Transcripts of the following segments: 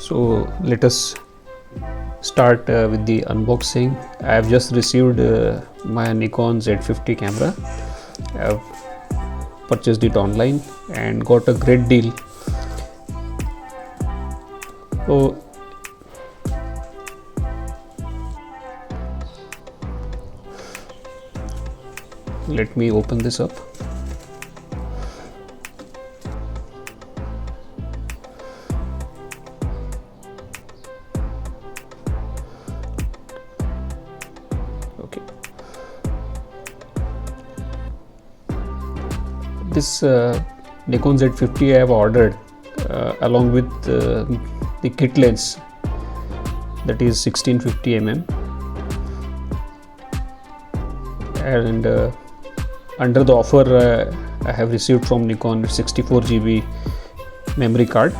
So let us start with the unboxing. I have just received my Nikon Z50 camera. I have purchased it online and got a great deal. So let me open this up. Okay, this Nikon Z50 I have ordered along with the kit lens, that is 1650 mm, and under the offer I have received from Nikon 64 GB memory card.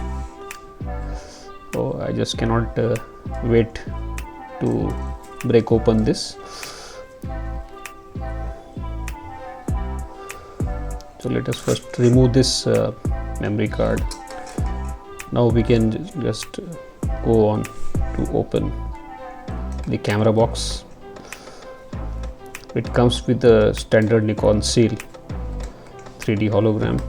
So I just cannot wait to break open this. So let us first remove this memory card. Now we can just go on to open the camera box. It comes with the standard Nikon seal 3D hologram.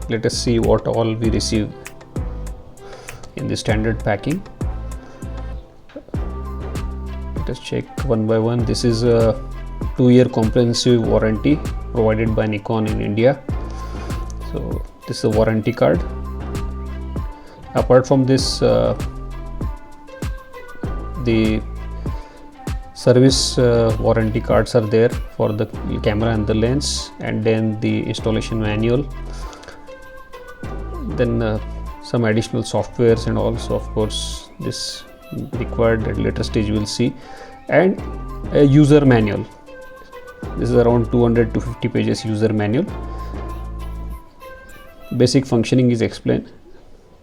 Let us see what all we receive in the standard packing. Let us check one by one. This is a 2-year comprehensive warranty provided by Nikon in India. So this is a warranty card. Apart from this, the service warranty cards are there for the camera and the lens, and then the installation manual, then some additional softwares, and also of course this required at later stage you will see, and a user manual. This is around 200 to 50 pages user manual. Basic functioning is explained.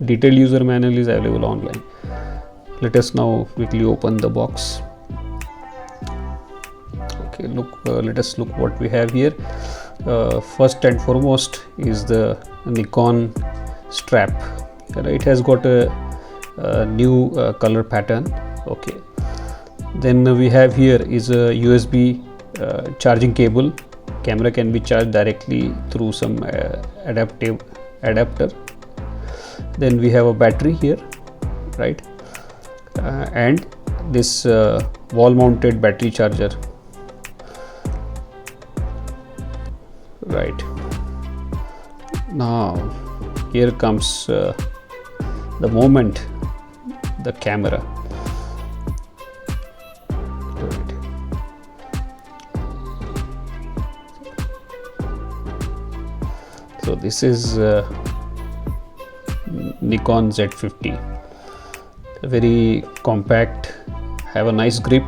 Detailed user manual is available online. Let us now quickly open the box. Okay, look, let us look what we have here. First and foremost is the Nikon strap. It has got a new color pattern. Okay, then we have here is a USB charging cable. Camera can be charged directly through some adapter. Then we have a battery here, right? And this wall mounted battery charger, right? Now here comes the moment, the camera, right. So this is Nikon Z50, very compact, have a nice grip.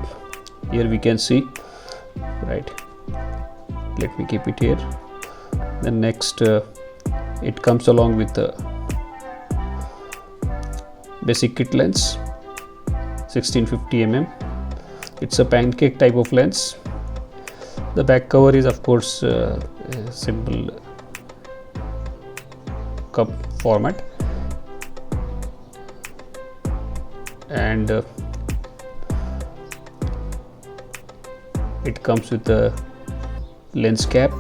Here we can see, right? Let me keep it here. Then next it comes along with the basic kit lens 1650 mm. It's a pancake type of lens. The back cover is of course a simple cup format, and it comes with a lens cap.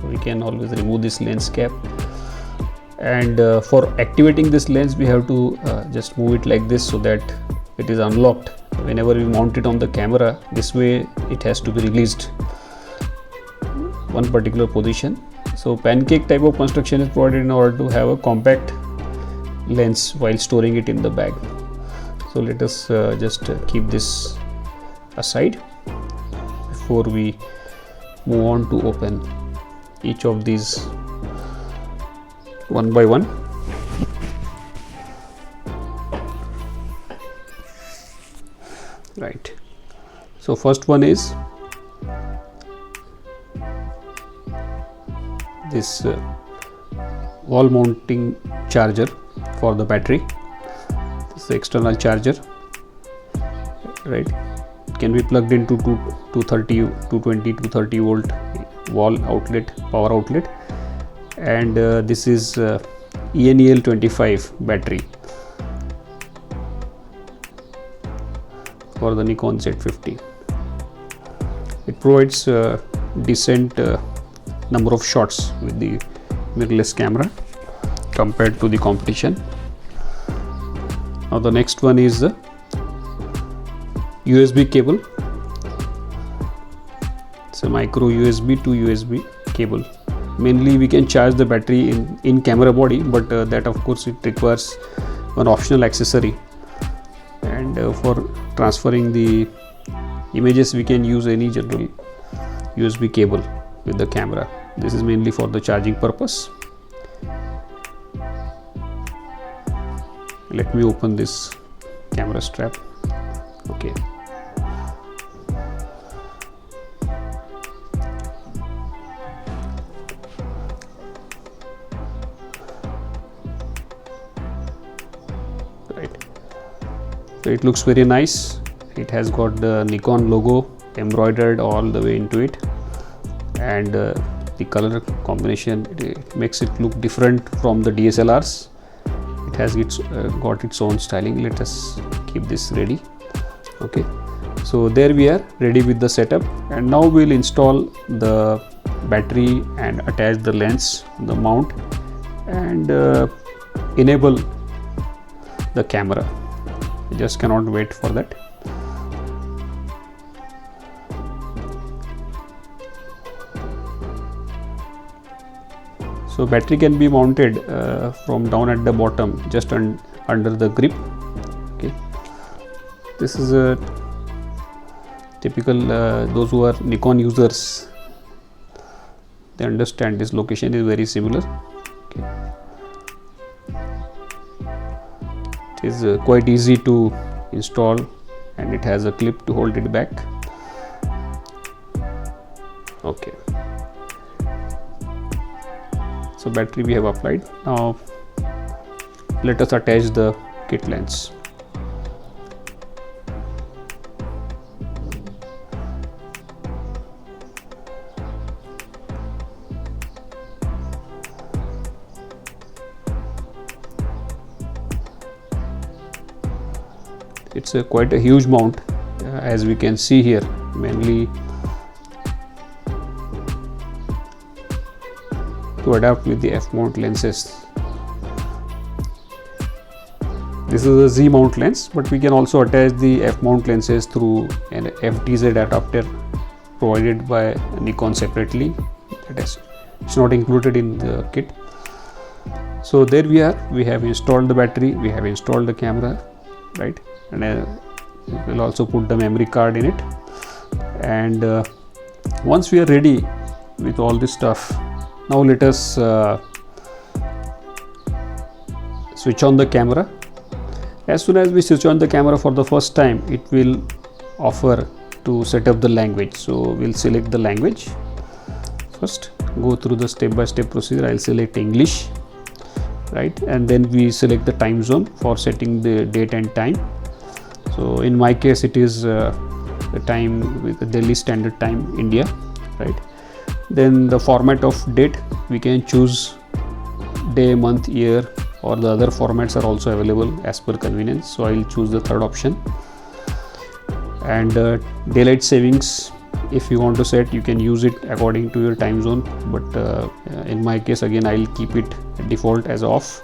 We can always remove this lens cap, and for activating this lens we have to just move it like this so that it is unlocked whenever we mount it on the camera. This way it has to be released one particular position. So pancake type of construction is provided in order to have a compact lens while storing it in the bag. So let us just keep this aside before we move on to open each of these one by one. Right. So first one is this wall mounting charger for the battery. This is the external charger, right? It can be plugged into 220 230 volt wall outlet, power outlet, and this is ENEL 25 battery for the Nikon Z50. It provides decent number of shots with the mirrorless camera compared to the competition. Now the next one is the USB cable. It's a micro USB to USB cable. Mainly we can charge the battery in camera body, but that of course it requires an optional accessory, and for transferring the images we can use any general USB cable with the camera. This is mainly for the charging purpose. Let me open this camera strap. Okay. Right. So it looks very nice. It has got the Nikon logo embroidered all the way into it, and the color combination, it makes it look different from the DSLRs. It has got its own styling. Let us keep this ready. Okay, so there we are ready with the setup, and now we'll install the battery and attach the lens, the mount, and enable the camera. I just cannot wait for that. So battery can be mounted from down at the bottom, just under the grip. Okay, this is a typical those who are Nikon users, they understand this location is very similar. Okay. It is quite easy to install, and it has a clip to hold it back. Okay. So battery we have applied. Now let us attach the kit lens. It's quite a huge mount, as we can see here, mainly to adapt with the F mount lenses. This is a Z mount lens, but we can also attach the F mount lenses through an FTZ adapter provided by Nikon separately. It's not included in the kit. So there we are. We have installed the battery, we have installed the camera, right, and we'll also put the memory card in it. And once we are ready with all this stuff, now let us switch on the camera. As soon as we switch on the camera for the first time, it will offer to set up the language. So we'll select the language first, go through the step-by-step procedure. I'll select English, right, and then we select the time zone for setting the date and time. So in my case it is the time with the Delhi Standard Time, India, right. Then the format of date, we can choose day, month, year, or the other formats are also available as per convenience. So I'll choose the third option. And daylight savings, if you want to set, you can use it according to your time zone, but in my case again I'll keep it default as off.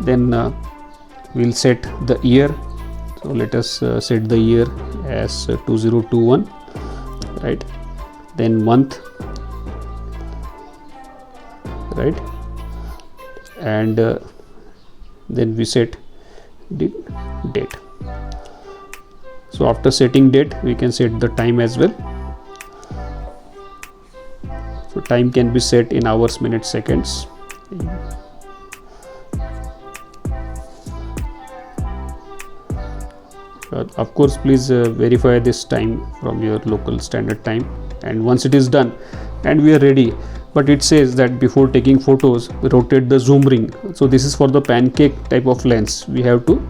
Then we'll set the year. So let us set the year as 2021, right. Then month, right, and then we set the date. So after setting date, we can set the time as well. So time can be set in hours, minutes, seconds. Of course, please verify this time from your local standard time. And once it is done and we are ready, but it says that before taking photos, rotate the zoom ring. So this is for the pancake type of lens. We have to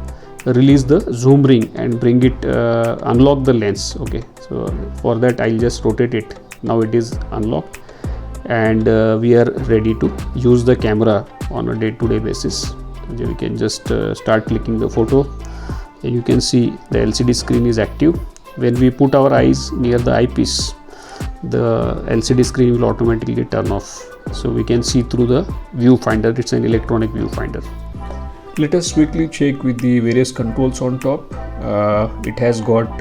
release the zoom ring and bring it, unlock the lens. Okay, so for that I'll just rotate it. Now it is unlocked, and we are ready to use the camera on a day-to-day basis. We can just start clicking the photo, and you can see the LCD screen is active. When we put our eyes near the eyepiece, the LCD screen will automatically turn off, so we can see through the viewfinder. It's an electronic viewfinder. Let us quickly check with the various controls on top. It has got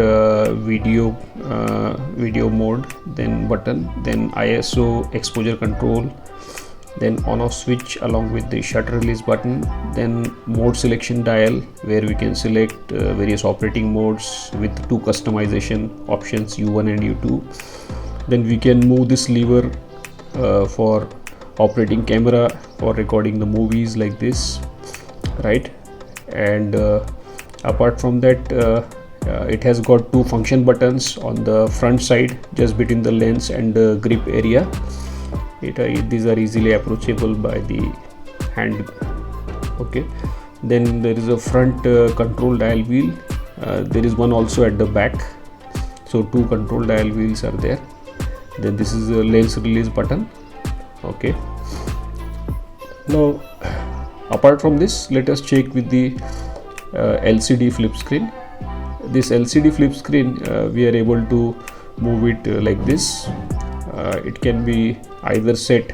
video mode, then button, then ISO exposure control, then on off switch along with the shutter release button, then mode selection dial where we can select various operating modes with two customization options, U1 and U2. Then we can move this lever for operating camera for recording the movies like this, right? And apart from that, it has got two function buttons on the front side just between the lens and the grip area. These are easily approachable by the hand. Okay, then there is a front control dial wheel. There is one also at the back, so two control dial wheels are there. Then this is a lens release button. Okay, now apart from this, let us check with the LCD flip screen. This LCD flip screen, we are able to move it like this. It can be either set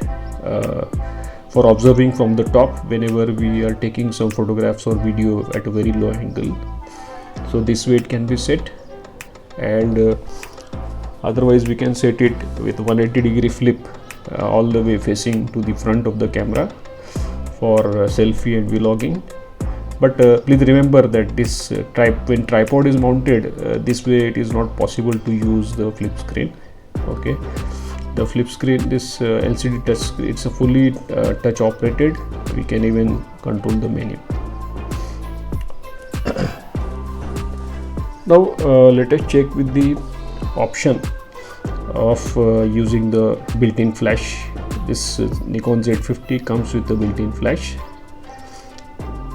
for observing from the top whenever we are taking some photographs or video at a very low angle. So this way it can be set, and otherwise we can set it with 180-degree flip all the way facing to the front of the camera for selfie and vlogging. But please remember that this when tripod is mounted this way, it is not possible to use the flip screen. Okay, the flip screen, this LCD touch screen, it's a fully touch operated. We can even control the menu. Now let us check with the option of using the built-in flash. This Nikon Z50 comes with the built-in flash.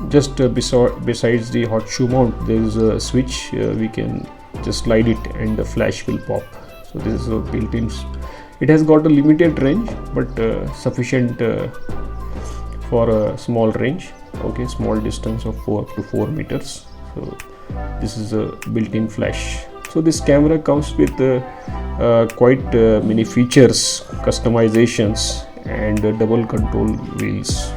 Just besides the hot shoe mount, there is a switch. We can just slide it and the flash will pop. So this is a built-in. It has got a limited range, but sufficient for a small range. Okay, small distance of 4 to 4 meters. So this is a built-in flash. So this camera comes with quite many features, customizations, and double control wheels.